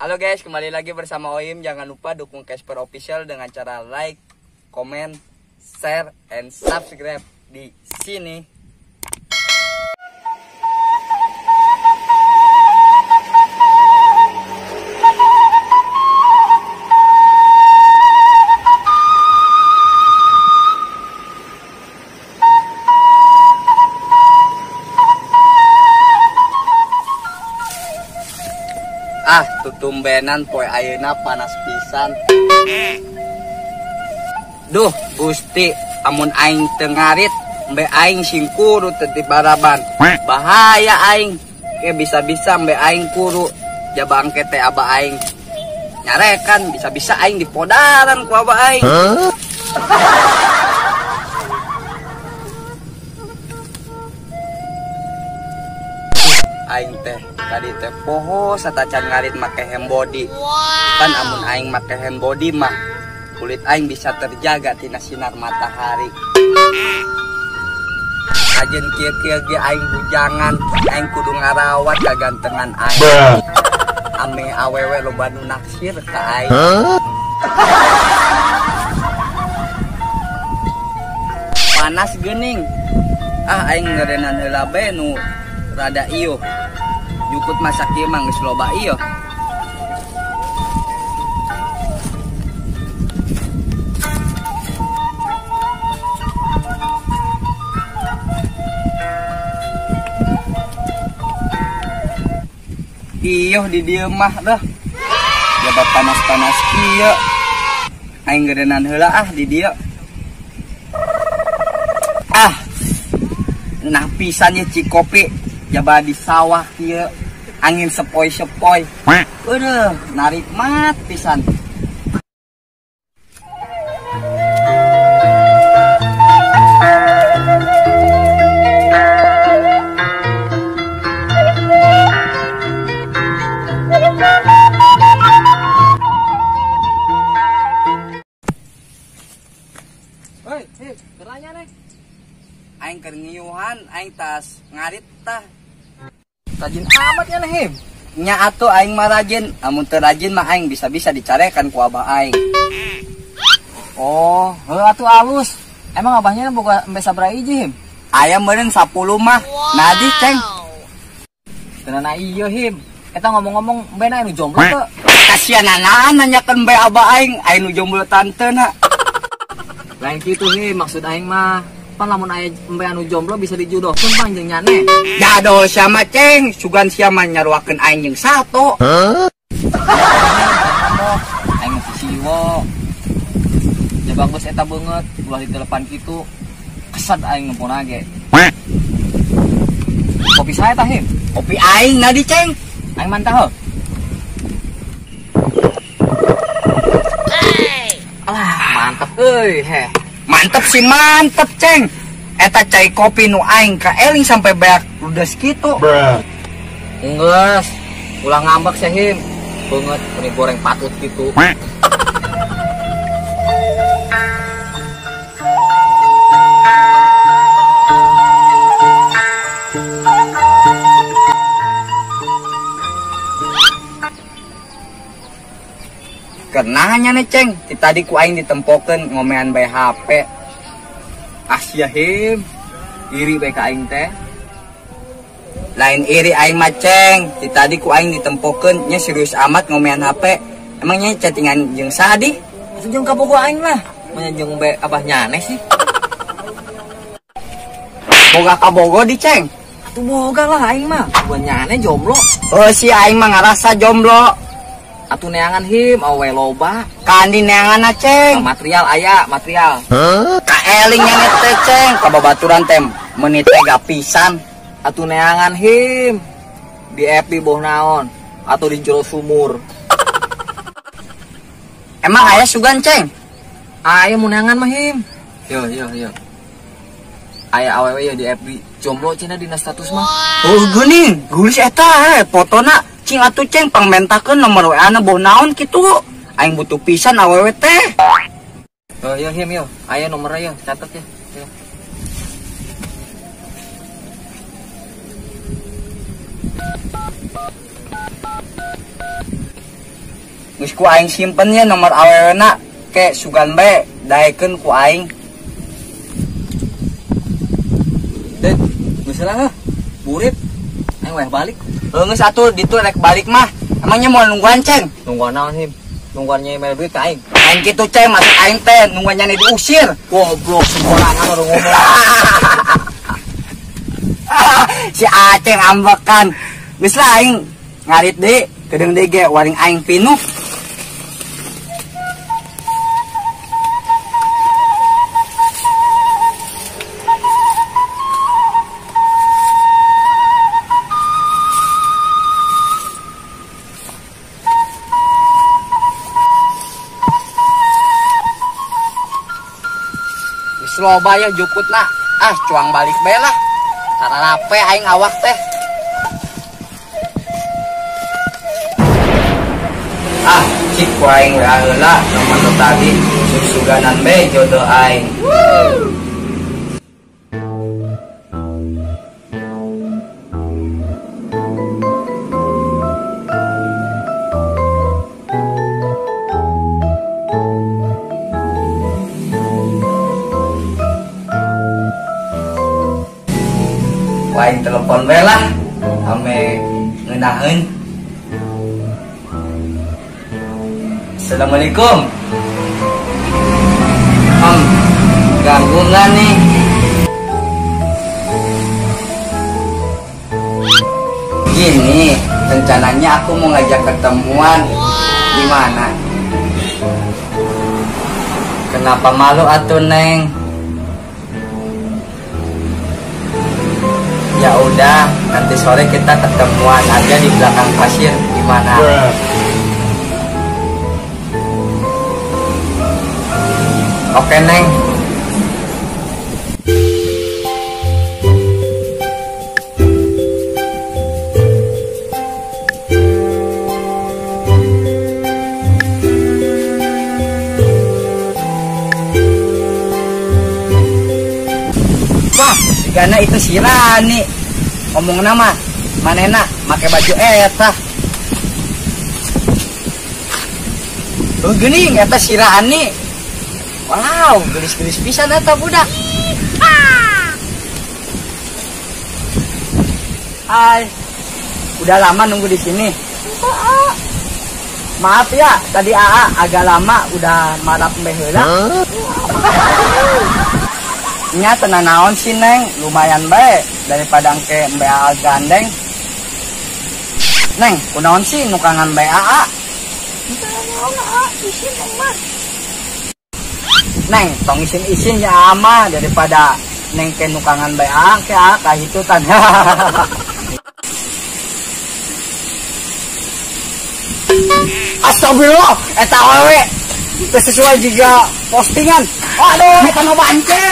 Halo guys, kembali lagi bersama Oim. Jangan lupa dukung Casper Official dengan cara like, comment, share, and subscribe di sini. Tutumbenan poe ayeuna panas pisan. Duh, Gusti, amun aing teu ngarit, mbe aing sing kuru teu tibaraban. Bahaya aing. Ke bisa-bisa mbe aing kuru. Jabang teh aba aing nyarekan, bisa-bisa aing dipodaran ku aba aing. Aing teh tadi teh poho satacan ngarit make hand body. Kan amun aing make hand body mah kulit aing bisa terjaga tina sinar matahari. Ajen kieu-kieu ge aing bujangan, aing kudu ngarawat kagantengan aing. Ame awewe loba nu naksir ka aing. Panas geuning. Aing ngeureunan heula bae nu rada ieu. Yukut masak ieu mah geus loba ieu. Ieu di dieu mah dah. Jabat panas-panas ieu. Aing ngeureunan heula di dieu. Nah pisan ye Cikopi. Jaba di sawah kieu angin sepoi-sepoi. Eueuh, narik mat pisan. Hei, beranya nih. Aing keur ngiuhan, aing tas ngarit tah. Rajin amat ya Him. Nya atuh aing mah rajin, amun teu rajin mah aing bisa-bisa dicarekan ku abah aing. Oh, heuh atuh alus. Emang abahnya boga embe sabaraha hiji Him? Aya meureun 10 mah. Nadi ceng. Teunana ieu Him. Eta ngomong-ngomong embena anu jomblo teu. Kasianana nanyakeun bae abah aing, anu jomblo tanteuna. Lain kitu Him, maksud aing mah pan lamun aya embe anu jomblo bisa dijodohkeun Bang jeung nyane. Jadol sama ceng, sugan sia mah nyaruakeun aing jeung sato. Aing mah siwo. Jabang geus eta beungeut, ulah ditelepan kitu. Kesad aing ngempona ge. Kopi saya tah Him. Kopi aing nadi ceng. Aing mantah heuh. Alah, mantep euy heh. Mantep sih mantep ceng. Eta cai kopi nu aing kaeling sampai beak ludes kitu. Enggeus, ulah ngambek sih Him. Beungeut kuning goreng patut kitu. Karena hanya nih ceng, tadi ku aing ditempokeun ngomean bae HP. Sia Him, iri bae ka aing teh. Lain iri aing mah ceng, tadi ku aing ditempokeun nya serius amat ngomean HP. Emangnya chattingan jeung saha di? Atuh jeung kabogo aing lah. Mun jeung bae abah nyane sih. Boga kabogo di ceng. Atuh boga lah aing mah. Buat nyane jomblo. Oh si aing mah ngarasa jomblo. Atuh neangan Him, awe loba. Kandi neangan ceng. Material aya, material. Kaeling nya teh ceng, kababaturan teh menit teh gapisan. Atuh neangan Him. Di FB boh naon? Atau di jero sumur. Emang aya sugan ceng? Aya mun neangan mah Him. Yo. Aya awewe ya di FB. Jomblo cenah dina status mah. Oh geuning, gulis eta fotona. Cing atuh ceng pangmentakeun nomor WA-na boh naon kitu. Aing butuh pisan awewe teh. Oh iya Him yo, aya nomornya yo, catet ya. Geus ku aing simpen nya nomor awewena ke sugan bae daekeun ku aing. Dek, geus lah heuh. Burit. Aing weh balik. Geus atuh ditu rek balik mah. Emangnya mau nungguan ceng? Nungguan naon him? Nungguan nyai mere duit ka aing. Aing kitu ceng masuk aing teh nungguannya diusir. Goblok sembarangan orang ngomong. Si Aceh ambekan. Geus lah aing ngarit deui, kedeung deui ge waring aing pinuh. Loba ya juput nak cuang balik bae lah sararape aing awak teh cik ku aing we heula nomor tadi suganan bae jodoh aing. Aing telepon bae lah ame ngeunaheun. Assalamualaikum. Ganggu nggak nih? Gini, rencananya aku mau ngajak ketemuan. Gimana? Kenapa malu atuh Neng? Ya udah, nanti sore kita ketemuan aja di belakang pasir, gimana? Oke Neng. Wah, karena itu si Rani ngomong nama manena make baju eta. Geuning eta si Rani. Wow, gelis-gelis pisan eta budak. Hai. Udah lama nunggu di sini. Maaf ya, tadi AA agak lama udah marap mbeh heula. Nya tenan naon sih Neng, lumayan bae daripada engke mbak AA gandeng. Neng, kunaon sih nukangan mbak AA? Neng, tong isin-isin ya ama daripada Neng ke nukangan mbak AA ke AA kahitutan. Astagfirullah, eta awewe sesuai juga postingan. Aduh, meta no bancet.